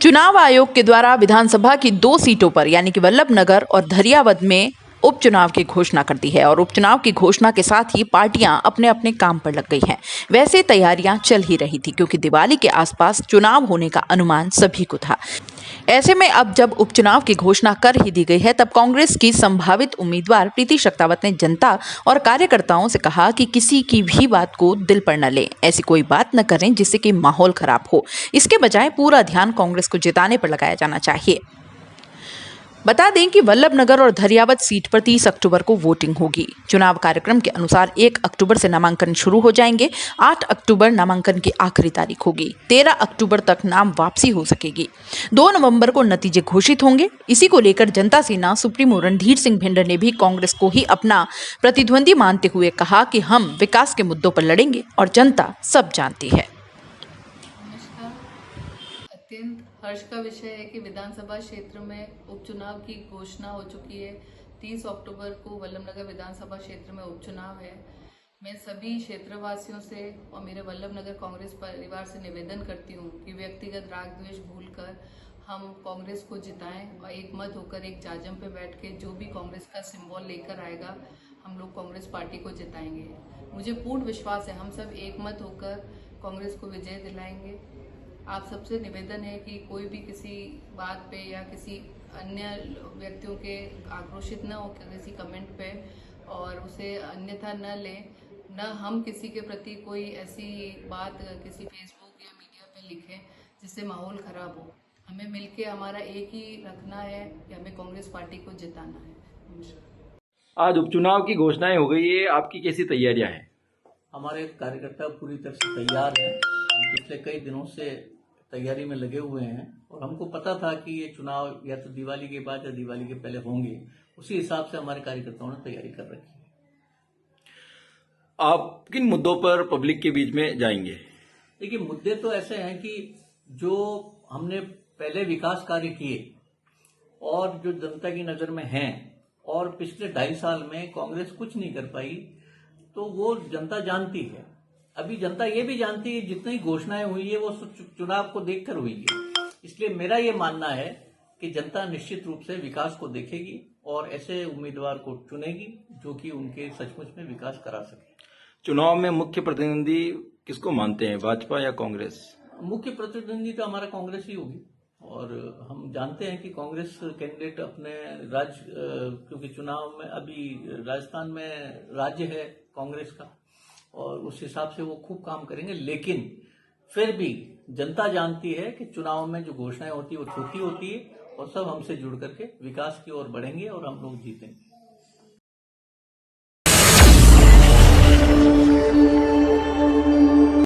चुनाव आयोग के द्वारा विधानसभा की 2 सीटों पर यानी कि वल्लभनगर और धरियावद में उपचुनाव की घोषणा कर दी है और उपचुनाव की घोषणा के साथ ही पार्टियां अपने अपने काम पर लग गई हैं। वैसे तैयारियां चल ही रही थी क्योंकि दिवाली के आसपास चुनाव होने का अनुमान सभी को था। ऐसे में अब जब उपचुनाव की घोषणा कर ही दी गई है तब कांग्रेस की संभावित उम्मीदवार प्रीति शक्तावत ने जनता और कार्यकर्ताओं से कहा कि किसी की भी बात को दिल पर न लें, ऐसी कोई बात न करें जिससे कि माहौल खराब हो। इसके बजाय पूरा ध्यान कांग्रेस को जिताने पर लगाया जाना चाहिए। बता दें कि वल्लभनगर और धरियावद सीट पर 30 अक्टूबर को वोटिंग होगी। चुनाव कार्यक्रम के अनुसार 1 अक्टूबर से नामांकन शुरू हो जाएंगे। 8 अक्टूबर नामांकन की आखिरी तारीख होगी। 13 अक्टूबर तक नाम वापसी हो सकेगी। 2 नवंबर को नतीजे घोषित होंगे। इसी को लेकर जनता सेना सुप्रीमो रणधीर सिंह भिंडर ने भी कांग्रेस को ही अपना प्रतिद्वंदी मानते हुए कहा कि हम विकास के मुद्दों पर लड़ेंगे और जनता सब जानती है। अत्यंत हर्ष का विषय है कि विधानसभा क्षेत्र में उपचुनाव की घोषणा हो चुकी है। 30 अक्टूबर को वल्लभनगर विधानसभा क्षेत्र में उपचुनाव है। मैं सभी क्षेत्रवासियों से और मेरे वल्लभनगर कांग्रेस परिवार से निवेदन करती हूँ कि व्यक्तिगत राग द्वेष भूलकर हम कांग्रेस को जिताएं और एक मत होकर एक जाजम पे बैठ के जो भी कांग्रेस का सिंबल लेकर आएगा हम लोग कांग्रेस पार्टी को जिताएंगे। मुझे पूर्ण विश्वास है हम सब एक मत होकर कांग्रेस को विजय दिलाएंगे। आप सबसे निवेदन है कि कोई भी किसी बात पे या किसी अन्य व्यक्तियों के आक्रोशित न हो किसी कमेंट पे और उसे अन्यथा न लें, न हम किसी के प्रति कोई ऐसी बात किसी फेसबुक या मीडिया पे लिखें जिससे माहौल खराब हो। हमें मिलके हमारा एक ही रखना है कि हमें कांग्रेस पार्टी को जिताना है। आज उपचुनाव की घोषणाएं हो गई है, आपकी कैसी तैयारियां हैं? हमारे कार्यकर्ता पूरी तरह से तैयार हैं। पिछले कई दिनों से तैयारी में लगे हुए हैं और हमको पता था कि ये चुनाव या तो दिवाली के बाद या दिवाली के पहले होंगे। उसी हिसाब से हमारे कार्यकर्ताओं ने तैयारी कर रखी है। आप किन मुद्दों पर पब्लिक के बीच में जाएंगे? देखिए, मुद्दे तो ऐसे हैं कि जो हमने पहले विकास कार्य किए और जो जनता की नजर में हैं और पिछले 2.5 साल में कांग्रेस कुछ नहीं कर पाई, तो वो जनता जानती है। अभी जनता ये भी जानती है जितनी घोषणाएं हुई है वो चुनाव को देखकर हुई है। इसलिए मेरा ये मानना है कि जनता निश्चित रूप से विकास को देखेगी और ऐसे उम्मीदवार को चुनेगी जो कि उनके सचमुच में विकास करा सके। चुनाव में मुख्य प्रतिद्वंदी किसको मानते हैं, भाजपा या कांग्रेस? मुख्य प्रतिद्वंदी तो हमारा कांग्रेस ही होगी और हम जानते हैं कि कांग्रेस कैंडिडेट अपने राज्य, क्योंकि चुनाव में अभी राजस्थान में राज्य है कांग्रेस का और उस हिसाब से वो खूब काम करेंगे। लेकिन फिर भी जनता जानती है कि चुनाव में जो घोषणाएं होती है वो छोटी होती है और सब हमसे जुड़ करके विकास की ओर बढ़ेंगे और हम लोग जीतेंगे।